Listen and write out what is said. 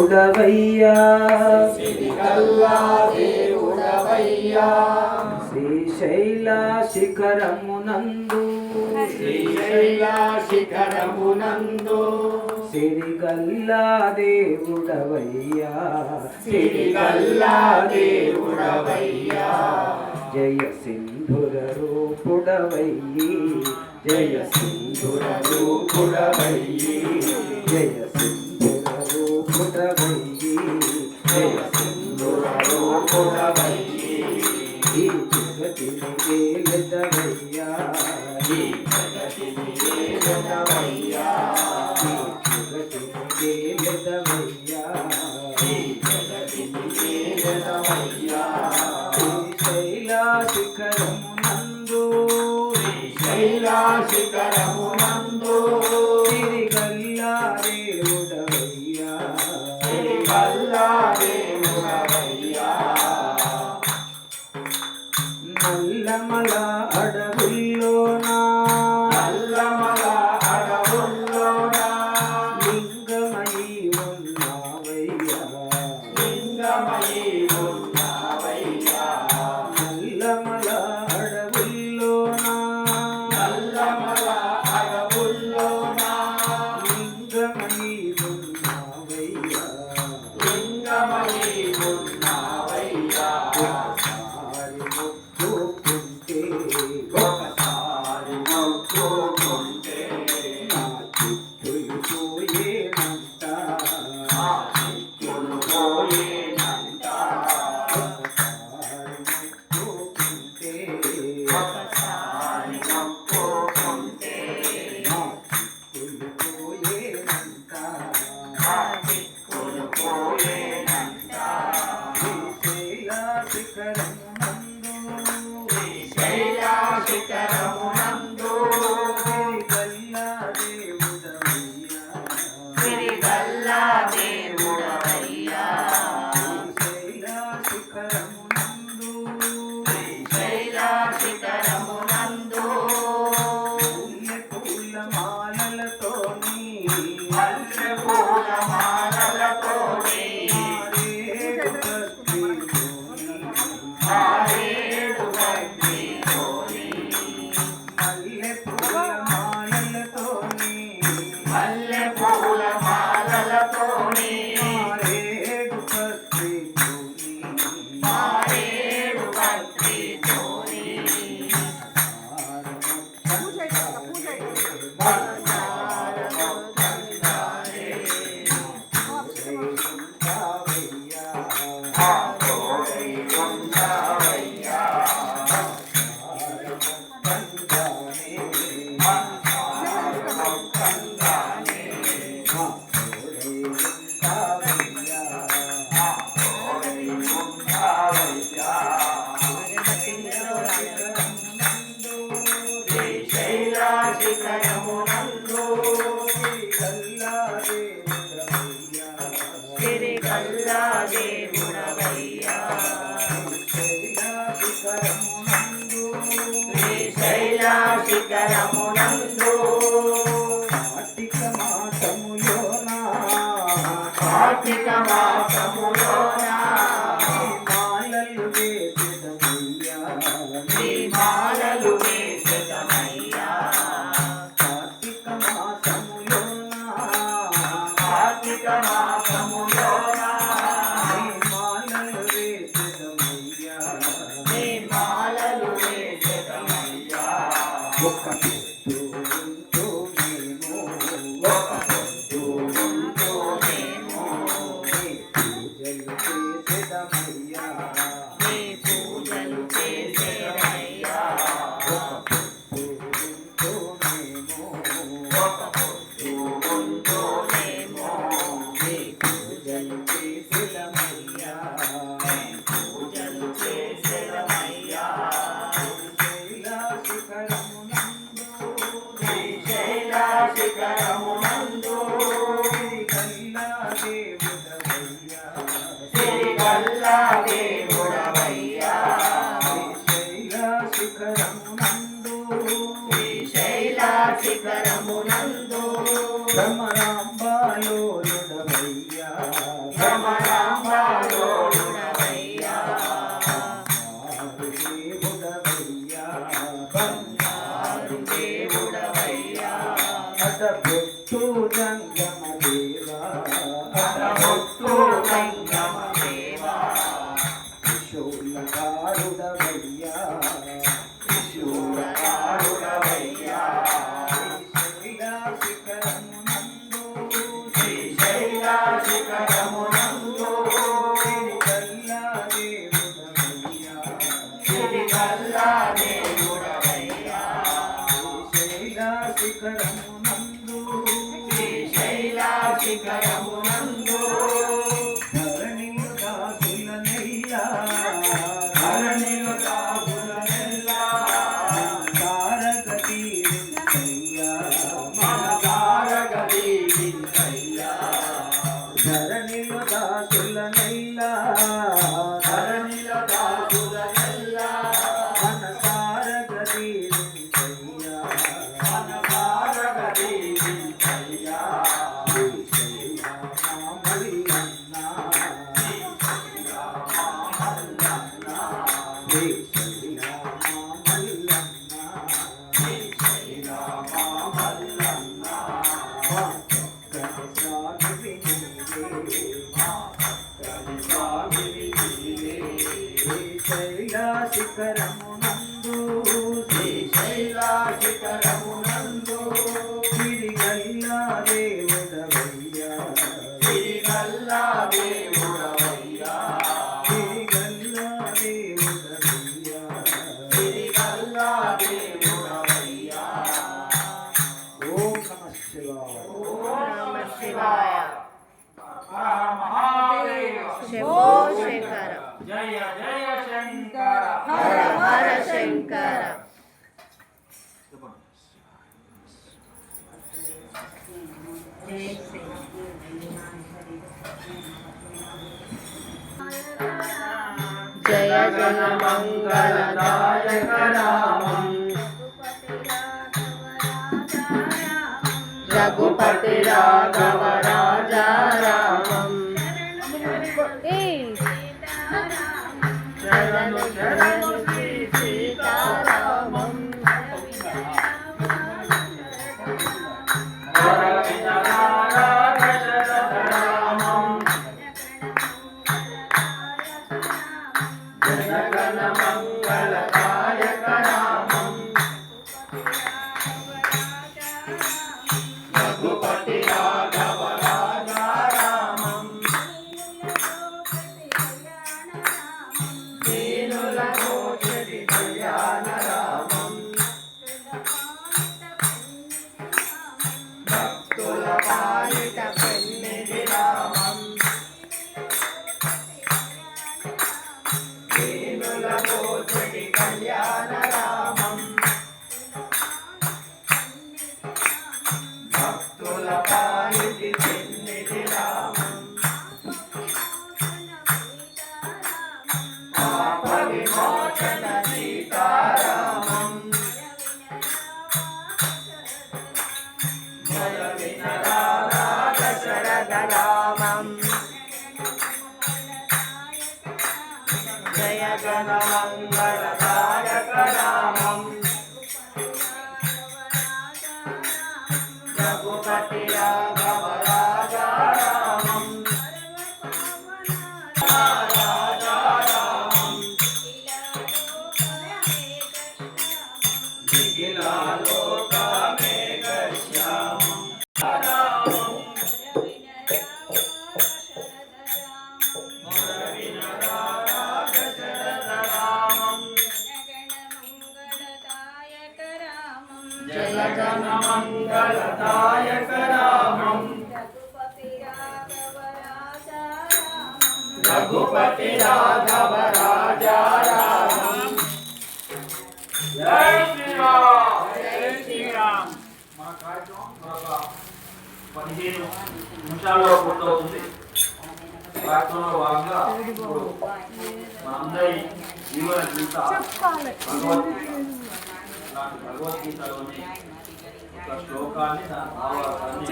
దేవుడవయ్యా సిరిగల్లా దేవుడవయ్యా శ్రీశైల శిఖరమునందు శ్రీశైల శిఖరమునందు సిరిగల్లా దేవుడవయ్యా సిరిగల్లా దేవుడవయ్యా జయ సింధుర రూపుడవయ్యి జయ సింధుర రూపుడవయ్యి జయ సింధుర రూపుడవయ్యి జయ సింధుర రూపుడవయ్యి ఈ జగతిని ఏలెదవయ్యా ఈ జగతిని ఏలెదవయ్యా ఈ జగతిని ఏలెదవయ్యా ఈ జగతిని ఏలెదవయ్యా శ్రీశైల శిఖరమునందు శ్రీశైల శిఖరమునందు సిరిగల్లా దేవుడవయ్యా సిరిగల్లా దేవుడవయ్యా నల్లమల అడవుల్లోన నల్లమల అడవుల్లోన లింగమై ఉన్నావయ్యా లింగమై ఉన్నావయ్యా నల్లమల అడవుల్లోన నల్లమల అడవుల్లోన లింగమై ఉన్నావయ్యా లింగమై ఉన్నావయ్యా ఒకసారి మొక్కుకుంటే ఒకసారి నా చిత్తులు పోయేనంట ఒకసారి మొక్కుకుంటే నా చిత్తులు పోయేనంట ఆ చిక్కులు పోయేనంట శ్రీశైల శిఖరమునందు శ్రీశైల శిఖరమునందు సిరిగల్లా దేవుడవయ్యా సిరిగల్లా దేవుడవయ్యా శ్రీశైల శిఖరమునందు శ్రీశైల శిఖరమునందు పుణ్య పూల మాలలతోని మల్లె పూల మాలలతోని మారేడు భక్తితోని ఆరేడు మల్లె పూల మాలలతోని మల్లె పూల మాలలతోని మారేడు భక్తితోని మారేడు భక్తితోని శ్రీశైల శిఖరమునందు సిరిగల్లా దేవుడవయ్యా శ్రీశైల శిఖరమునందు కార్తీక మాసములోన కార్తీక మాసములోన మాలలు వేసెదమయ్యా నీ మాలలు వేసెదమయ్యా కార్తీక మాసములోన కార్తీక మాసములోన మాలలు వేసెదమయ్యా నీ మాలలు వేసెదమయ్యా ఒక్క పొద్దు ఉంటూ మేము ఒక పొద్దు ఉంటూ మేము నీ పూజలు చేసెదమయ్యా నీ పూజలు చేసెదమయ్యా ఒక పొద్దు ఉంటూ మేము ఒక పొద్దు ఉంటూ మేము నీ పూజలు చేసెదమయ్యా నీ పూజలు చేసెదమయ్యా శ్రీశైల శిఖరమునందు శ్రీశైల శిఖరమునందు సిరిగల్లా దేవుడవయ్యా సిరిగల్లా దేవుడవయ్యా శ్రీశైల శిఖరమునందు శ్రీశైల శిఖరమునందు భ్రమరాంబాలోలుడవయ్యా భ్రమరాంబాలోడుడవయ్యా బంగారు దేవుడవయ్యా అటబొట్టు జంగమ దేవా అటబొట్టు జంగమ దేవా త్రిశూలకారుడవయ్యా త్రిశూలకారుడవయ్యా శ్రీశైల శిఖరమునందు సిరిగల్లా దేవుడవయ్యా శ్రీశైల శిఖరమునందు ధరణిలు దాగులనెల్లా మన తారగదీవించయ్యా ధరణిలో దాసులనైలా ధరణిలో దాసులనెల్లా మన తారగదీవించయ్యా మన తారగదీవించయ్యా శిఖరమునందు శ్రీశైల శిఖరమునందు సిరిగల్లా దేవుడవయ్యా సిరిగల్లా దేవుడవయ్యా సిరిగల్లా దేవుడవయ్యా సిరిగల్లా దేవుడవయ్యా ఓం నమః శివాయ నమః శివాయ మహాదేవ శంభో శంకర జయ జయ శంకర హర హర శంకర జయ జయ మంగళదాయక నామం రఘుపతి రాఘవ రాజా రామం శరణు శరణు శ్రీ సీతారామం రామం జనగణ మంగళదాయక నామం రఘుపతి రాఘవ రాజా రామం దీనుల కోటి కళ్యాణ రామం భక్తుల పాలిట పెన్నిధి రామం దీనుల కోటి కళ్యాణ రామం భక్తుల పాలిటి పెన్నిధి రామం పాప విమోచన సీతారామం జయ వినరాధా దశరథ రామం జయ జన మంగళదాయక రామం రఘుపతి రాఘవ రాజా రామం రాజా రామం నిఖిలాలోకమేఘశ్యామం రామం దశరథ రామం జయ జన మంగళదాయక రామం రఘుపతి రాఘవ రాజా రామం జై శ్రీరామ్ జై శ్రీరామ్ మన కార్యక్రమం మరొక 15 నిమిషాల్లో పూర్తవుతుంది. కార్యక్రమంలో భాగంగా మనందరి జీవన గీత భగవద్గీతలోని ఒక శ్లోకాన్ని దాని భావాన్ని